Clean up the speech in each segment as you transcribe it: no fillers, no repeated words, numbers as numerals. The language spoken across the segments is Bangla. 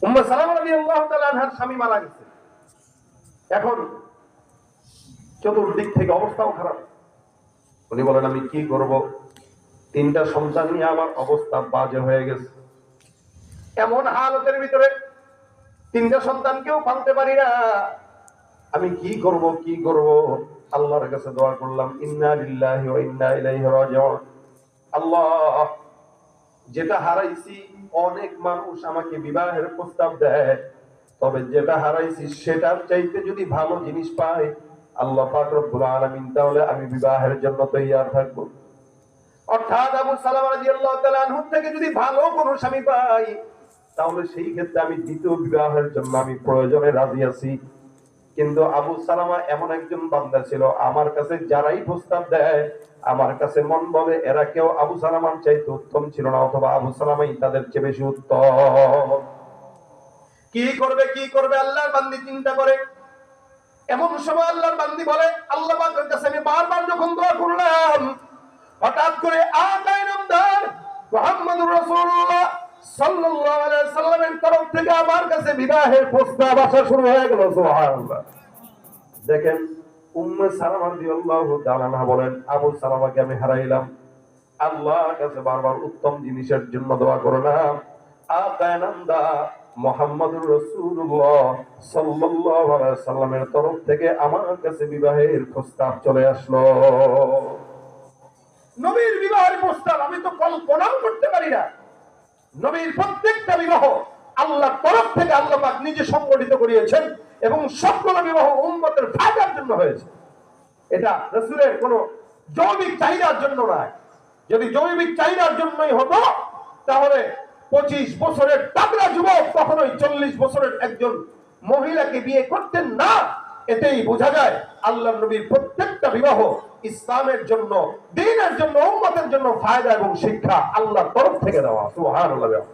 উম্মে সালামা রাদিয়াল্লাহু তাআলা আনহার স্বামী মারা গেছে। এখন চতুর্দিক থেকে অবস্থাও খারাপ। উনি বলেন আমি কি করব, তিনটা সন্তান নিয়ে আমার অবস্থা বাজে হয়ে গেছে। এমন হালতের ভিতরে তিনটা সন্তানকেও পালতে পারি না, আমি কি করব কি করব। আল্লাহর কাছে দোয়া করলাম, ইন্না লিল্লাহি ওয়া ইন্না ইলাইহি রাজিউন। আল্লাহ, যেটা হারাইছি, অনেক মানুষ আমাকে বিবাহের প্রস্তাব দেয়, তবে যেটা হারাইছি সেটার চাইতে যদি ভালো জিনিস পাই আল্লাহ পাক রব্বুল আলামিন, তাহলে আমি বিবাহের জন্য তৈয়ার থাকবো। অর্থাৎ আবু সালামা রাদিয়াল্লাহু তাআলা আনহু থেকে যদি ভালো কোনো স্বামী পাই, তাহলে সেই ক্ষেত্রে আমি দ্বিতীয় বিবাহের জন্য আমি প্রয়োজনে রাজি আছি। কিন্তু আবু সালামা এমন একজন বান্দা ছিল, আমার কাছে যারাই প্রস্তাব দেয় আমার কাছে মন বলে এরা কেউ আবু সালামার চাইতে উত্তম ছিল না, অথবা আবু সালামাই তাদের চেয়ে বেশি উত্তম। কি করবে কি করবে আল্লাহর বান্দি চিন্তা করে। এমন সময় আল্লাহর বান্দি বলে, আল্লাহ পাকের কাছে আমি বারবার যখন দোয়া করলাম, হঠাৎ করে আতাইনামদার মুহাম্মদুর রাসূলুল্লাহ সাল্লাল্লাহু আলাইহি সাল্লামের তরফ থেকে আমার কাছে বিবাহের প্রস্তাব আসা শুরু হয়ে গেল। সুবহানাল্লাহ। দেখেন, উম্মে সালামা রাদিয়াল্লাহু তাআলা আনহা বলেন, আবু সালামাকে আমি হারাইলাম, আল্লাহর কাছে বারবার উত্তম জিনিসের জন্য দোয়া করলাম, আতাইনামদা মুহাম্মদুর রাসূলুল্লাহ সাল্লাল্লাহু আলাইহি সাল্লামের তরফ থেকে আমার কাছে বিবাহের প্রস্তাব চলে আসলো। নবীর বিবাহের প্রস্তাব আমি তো কল্পনাও করতে পারি না। নবীর প্রত্যেকটা বিবাহ আল্লাহর তরফ থেকে আল্লাহ পাক নিজে সংগঠিত করিয়েছেন, এবং সবগুলো বিবাহ উম্মতের ফায়দার জন্য হয়েছে। এটা রাসূলের কোনো জৈবিক চাহিদার জন্য নয়। যদি জৈবিক চাহিদার জন্যই হতো তাহলে 25 বছরের তাগড়া যুবক কখনোই 40 বছরের একজন মহিলাকে বিয়ে করতেন না। এতেই বোঝা যায় আল্লাহর নবীর প্রত্যেকটা বিবাহ ইসলামের জন্য, দ্বীনের জন্য, উম্মতের জন্য ফায়দা এবং শিক্ষা আল্লাহর তরফ থেকে দেওয়া। সুবহানাল্লাহ।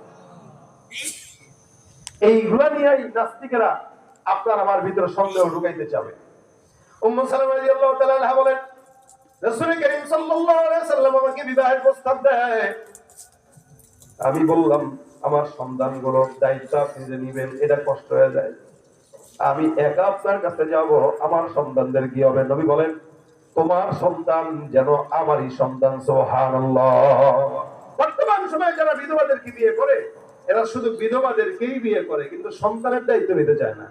এইগুলা নিয়েই নাস্তিকেরা আপনার আমার ভিতরে সন্দেহ ঢুকাইতে চাবে। উম্মে সালামা রাদিয়াল্লাহু তাআলা আনহা বলেন, রাসূল করিম সাল্লাল্লাহু আলাইহি সাল্লাম আমাকে বিবাহের প্রস্তাব দেয়। আমি বললাম আমার সন্তানগুলোর দায়িত্ব আপনি যে নিবেন এটা কষ্ট হয়ে যায়, আমি একা আপনার কাছে যাব, আমার সন্তানদের কি হবে? নবী বলেন, তোমার সন্তান যেন আমারই সন্তান। সুবহানাল্লাহ। বর্তমান সময়ে যারা বিধবাদেরকে বিয়ে করে, এরা শুধু বিধবাদেরকেই বিয়ে করে, কিন্তু সন্তানের দায়িত্ব নিতে চায় না।